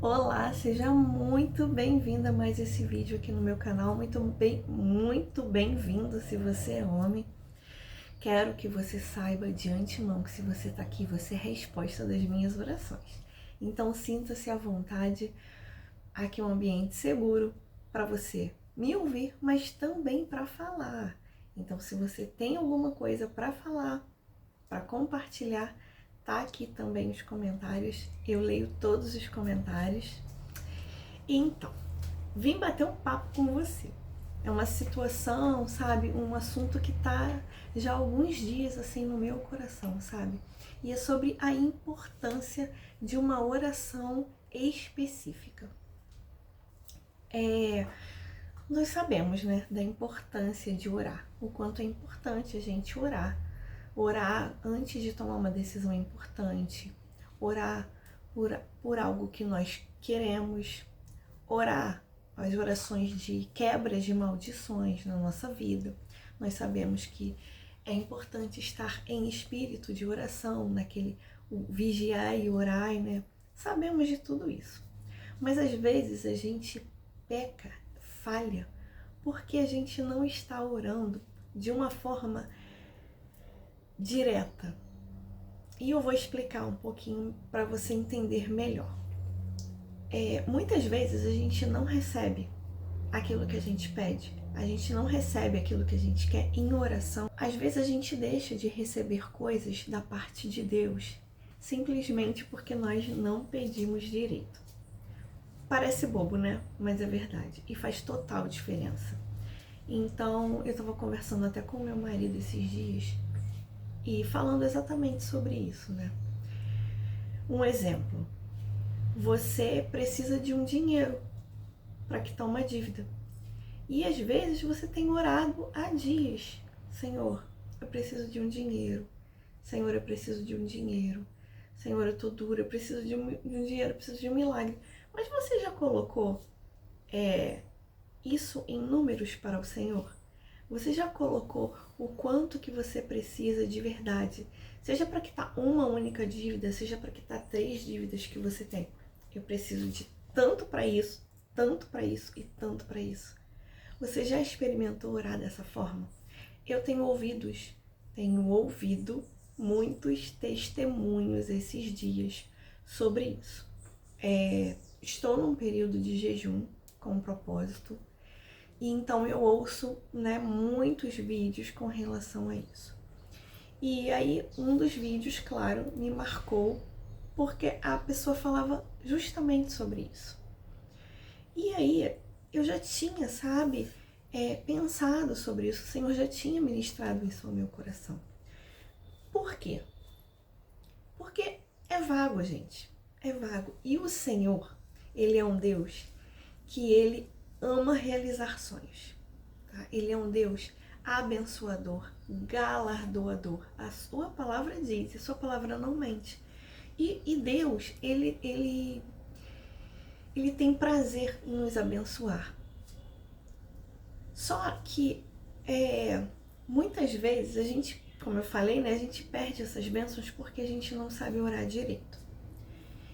Olá, seja muito bem-vinda a mais esse vídeo aqui no meu canal, muito bem-vindo se você é homem. Quero que você saiba de antemão que se você tá aqui, você é a resposta das minhas orações. Então sinta-se à vontade, aqui é um ambiente seguro para você me ouvir, mas também para falar. Então se você tem alguma coisa para falar, para compartilhar, tá aqui também os comentários, eu leio todos os comentários. Então, vim bater um papo com você. É uma situação, sabe, um assunto que tá já há alguns dias assim no meu coração, sabe? E é sobre a importância de uma oração específica. Nós sabemos, né, da importância de orar, o quanto é importante a gente orar. Orar antes de tomar uma decisão é importante. Orar por algo que nós queremos. Orar as orações de quebras de maldições na nossa vida. Nós sabemos que é importante estar em espírito de oração, naquele vigiar e orar, né? Sabemos de tudo isso. Mas às vezes a gente peca, falha, porque a gente não está orando de uma forma direta. E eu vou explicar um pouquinho para você entender melhor. Muitas vezes a gente não recebe aquilo que a gente pede, a gente não recebe aquilo que a gente quer em oração. Às vezes a gente deixa de receber coisas da parte de Deus, simplesmente porque nós não pedimos direito. Parece bobo, né? Mas é verdade. E faz total diferença. Então, eu estava conversando até com meu marido esses dias e falando exatamente sobre isso, né? Um exemplo. Você precisa de um dinheiro para quitar uma dívida. E às vezes você tem orado há dias. Senhor, eu preciso de um dinheiro. Senhor, eu preciso de um dinheiro. Senhor, eu tô dura, eu preciso de um dinheiro, eu preciso de um milagre. Mas você já colocou isso em números para o Senhor? Você já colocou o quanto que você precisa de verdade? Seja para quitar uma única dívida, seja para quitar 3 dívidas que você tem. Eu preciso de tanto para isso, tanto para isso e tanto para isso. Você já experimentou orar dessa forma? Eu tenho ouvido muitos testemunhos esses dias sobre isso. Estou num período de jejum com um propósito, e então eu ouço, né, muitos vídeos com relação a isso. E aí um dos vídeos, claro, me marcou porque a pessoa falava justamente sobre isso. E aí eu já tinha, sabe, pensado sobre isso, o Senhor já tinha ministrado isso ao meu coração. Por quê? Porque é vago, gente, é vago. E o Senhor, Ele é um Deus que Ele ama realizar sonhos. Tá? Ele é um Deus abençoador, galardoador. A sua palavra diz, a sua palavra não mente. E Deus, ele tem prazer em nos abençoar. Só que muitas vezes a gente, como eu falei, né, a gente perde essas bênçãos porque a gente não sabe orar direito.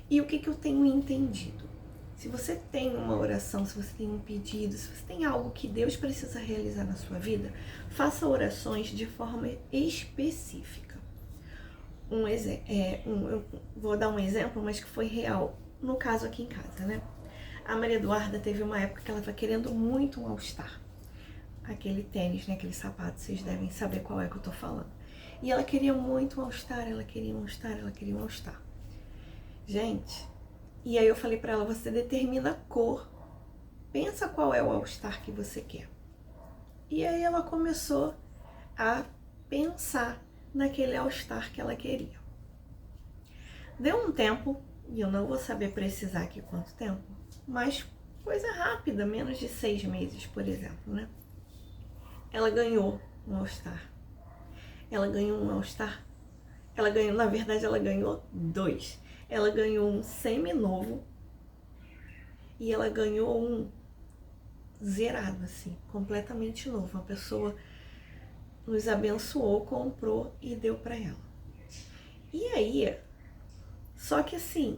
E o que eu tenho entendido? Se você tem uma oração, se você tem um pedido, se você tem algo que Deus precisa realizar na sua vida, faça orações de forma específica. Eu vou dar um exemplo, mas que foi real, no caso aqui em casa, né? A Maria Eduarda teve uma época que ela estava querendo muito um All-Star. Aquele tênis, né? Aquele sapato, vocês devem saber qual é que eu tô falando. E ela queria muito um All-Star, ela queria um All-Star, ela queria um All-Star. Gente, e aí eu falei pra ela, você determina a cor. Pensa qual é o All-Star que você quer. E aí ela começou a pensar naquele All-Star que ela queria. Deu um tempo, e eu não vou saber precisar aqui quanto tempo, mas coisa rápida, menos de 6 meses, por exemplo, né? Ela ganhou um All-Star. Ela ganhou um All-Star. Na verdade, ela ganhou 2. Ela ganhou um semi-novo e ela ganhou um zerado, assim, completamente novo. Uma pessoa nos abençoou, comprou e deu pra ela. E aí, só que assim,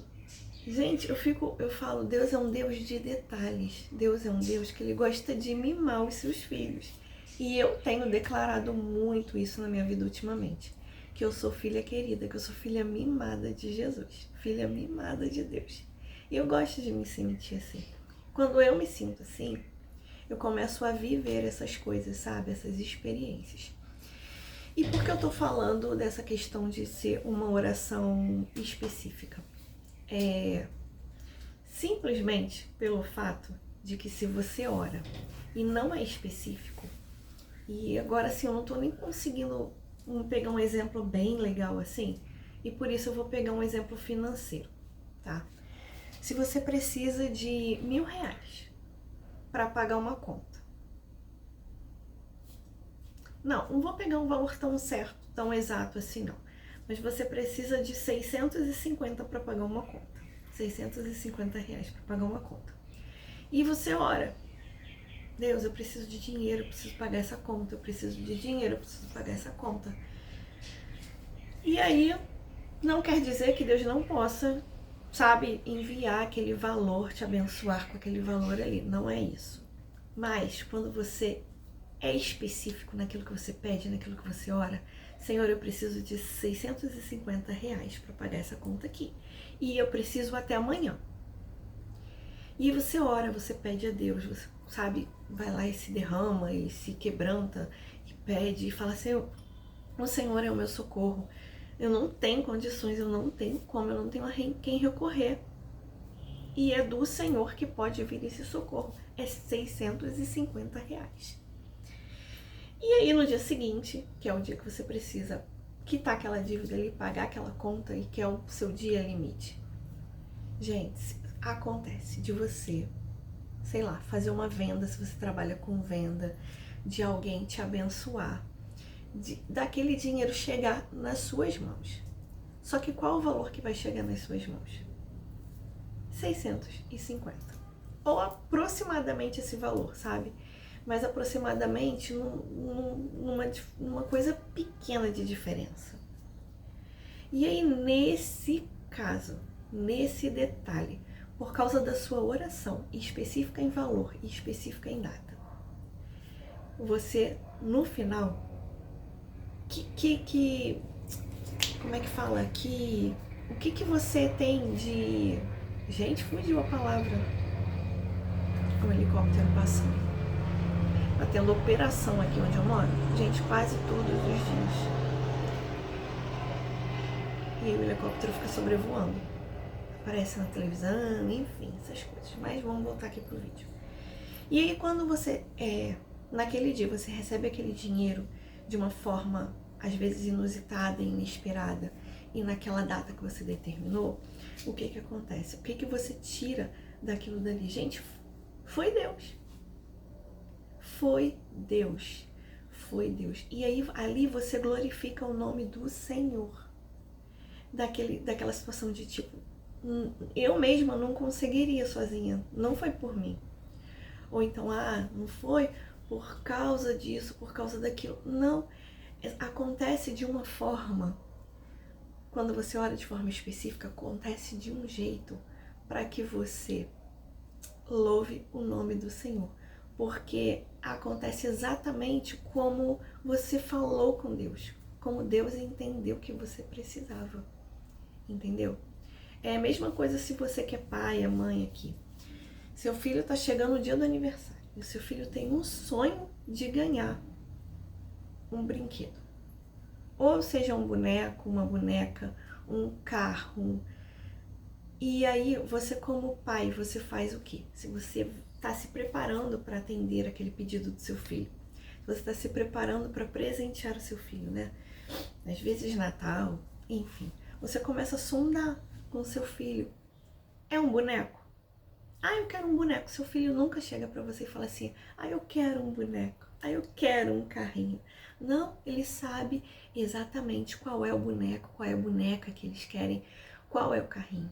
Gente, eu falo, Deus é um Deus de detalhes. Deus é um Deus que ele gosta de mimar os seus filhos. E eu tenho declarado muito isso na minha vida ultimamente. Que eu sou filha querida, que eu sou filha mimada de Jesus. Filha mimada de Deus. E eu gosto de me sentir assim. Quando eu me sinto assim, eu começo a viver essas coisas, sabe? Essas experiências. E por que eu tô falando dessa questão de ser uma oração específica? Simplesmente pelo fato de que se você ora e não é específico, e agora assim eu não tô nem conseguindo pegar um exemplo bem legal assim, e por isso eu vou pegar um exemplo financeiro, tá? Se você precisa de R$ 1.000 para pagar uma conta. Não vou pegar um valor tão certo, tão exato assim não. Mas você precisa de 650 para pagar uma conta. R$ 650 para pagar uma conta. E você ora, Deus, eu preciso de dinheiro, eu preciso pagar essa conta, eu preciso de dinheiro, eu preciso pagar essa conta. E aí, não quer dizer que Deus não possa, sabe, enviar aquele valor, te abençoar com aquele valor ali. Não é isso. Mas, quando você é específico naquilo que você pede, naquilo que você ora, Senhor, eu preciso de R$ 650 para pagar essa conta aqui. E eu preciso até amanhã. E você ora, você pede a Deus, você, sabe, vai lá e se derrama e se quebranta e pede e fala, Senhor, o Senhor é o meu socorro. Eu não tenho condições, eu não tenho como, eu não tenho a quem recorrer. E é do Senhor que pode vir esse socorro. É R$ 650. E aí no dia seguinte, que é o dia que você precisa quitar aquela dívida ali, pagar aquela conta e que é o seu dia limite. Gente, acontece de você, sei lá, fazer uma venda, se você trabalha com venda, de alguém te abençoar, daquele dinheiro chegar nas suas mãos. Só que qual o valor que vai chegar nas suas mãos? 650. Ou aproximadamente esse valor, sabe? Mas aproximadamente numa coisa pequena de diferença. E aí, nesse caso, nesse detalhe, por causa da sua oração específica em valor e específica em data, você, no final, como é que fala? O que você tem de... Gente, fugiu a palavra. Um helicóptero passando. Tá tendo operação aqui onde eu moro. Gente, quase todos os dias. E o helicóptero fica sobrevoando. Aparece na televisão, enfim, essas coisas. Mas vamos voltar aqui pro vídeo. E aí quando você, naquele dia, você recebe aquele dinheiro de uma forma, às vezes, inusitada e inesperada, e naquela data que você determinou, o que acontece? O que você tira daquilo dali? Gente, foi Deus. Foi Deus. Foi Deus. E aí, ali você glorifica o nome do Senhor. Daquela situação de tipo, eu mesma não conseguiria sozinha. Não foi por mim. Ou então, não foi por causa disso, por causa daquilo. Não. Acontece de uma forma, quando você ora de forma específica, acontece de um jeito para que você louve o nome do Senhor. Porque acontece exatamente como você falou com Deus, como Deus entendeu que você precisava, entendeu? É a mesma coisa se você que é pai, é mãe aqui. Seu filho está chegando no dia do aniversário, e o seu filho tem um sonho de ganhar um brinquedo. Ou seja, um boneco, uma boneca, um carro. E aí, você como pai, você faz o quê? Se você está se preparando para atender aquele pedido do seu filho, se você está se preparando para presentear o seu filho, né? Às vezes Natal, enfim. Você começa a sondar com o seu filho. É um boneco? Eu quero um boneco. Seu filho nunca chega para você e fala assim, eu quero um boneco. Eu quero um carrinho. Não, ele sabe exatamente qual é o boneco, qual é a boneca que eles querem, qual é o carrinho.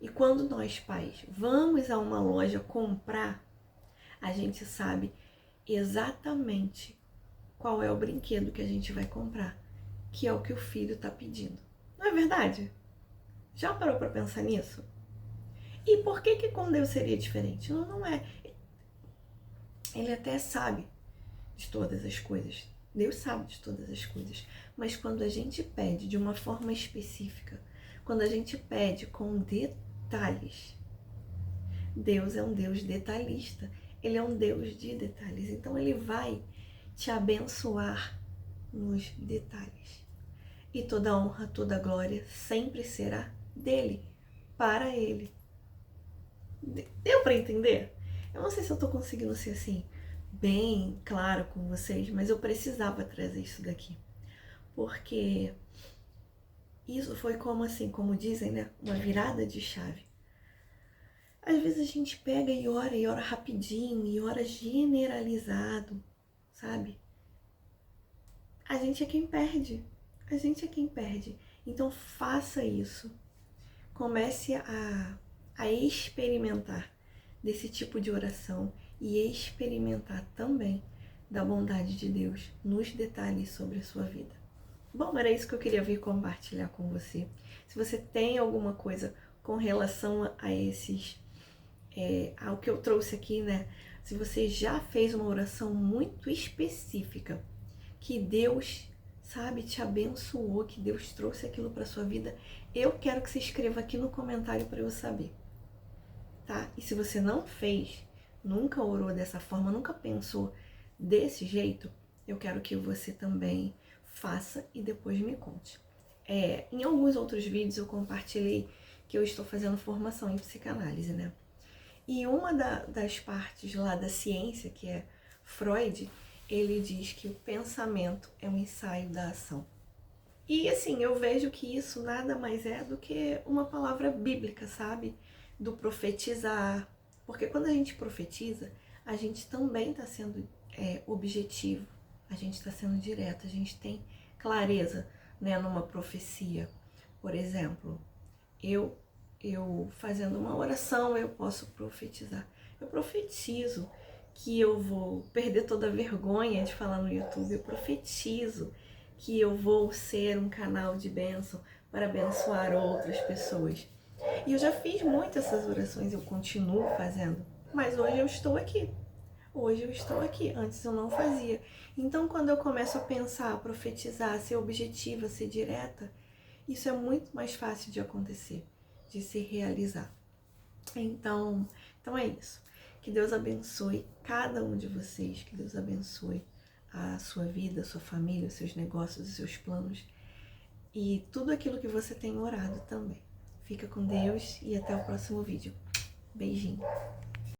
E quando nós, pais, vamos a uma loja comprar, a gente sabe exatamente qual é o brinquedo que a gente vai comprar, que é o que o filho está pedindo. Não é verdade? Já parou para pensar nisso? E por que que com Deus seria diferente? Não, não é. Ele até sabe de todas as coisas. Deus sabe de todas as coisas. Mas quando a gente pede de uma forma específica, quando a gente pede com detalhes, Deus é um Deus detalhista. Ele é um Deus de detalhes. Então ele vai te abençoar nos detalhes. E toda honra, toda glória sempre será dele, para ele. Deu para entender? Eu não sei se eu tô conseguindo ser assim, bem claro com vocês, mas eu precisava trazer isso daqui. Porque isso foi como assim, como dizem, né? Uma virada de chave. Às vezes a gente pega e ora rapidinho, e ora generalizado, sabe? A gente é quem perde. A gente é quem perde. Então faça isso. Comece a experimentar desse tipo de oração e experimentar também da bondade de Deus nos detalhes sobre a sua vida. Bom, era isso que eu queria vir compartilhar com você. Se você tem alguma coisa com relação a esses, ao que eu trouxe aqui, né? Se você já fez uma oração muito específica, que Deus, sabe, te abençoou, que Deus trouxe aquilo para sua vida, eu quero que você escreva aqui no comentário para eu saber, tá? E se você não fez, nunca orou dessa forma, nunca pensou desse jeito, eu quero que você também faça e depois me conte. Em alguns outros vídeos eu compartilhei que eu estou fazendo formação em psicanálise, né? E uma das partes lá da ciência, que é Freud, ele diz que o pensamento é um ensaio da ação. E assim, eu vejo que isso nada mais é do que uma palavra bíblica, sabe? Do profetizar. Porque quando a gente profetiza, a gente também está sendo objetivo, a gente está sendo direto, a gente tem clareza, né, numa profecia. Por exemplo, eu fazendo uma oração, eu posso profetizar. Eu profetizo que eu vou perder toda a vergonha de falar no YouTube. Eu profetizo que eu vou ser um canal de bênção para abençoar outras pessoas. E eu já fiz muitas essas orações, eu continuo fazendo. Mas hoje eu estou aqui. Hoje eu estou aqui, antes eu não fazia. Então, quando eu começo a pensar, a profetizar, a ser objetiva, a ser direta, isso é muito mais fácil de acontecer, de se realizar. Então é isso. Que Deus abençoe cada um de vocês, que Deus abençoe a sua vida, a sua família, os seus negócios, os seus planos e tudo aquilo que você tem orado também. Fica com Deus e até o próximo vídeo. Beijinho.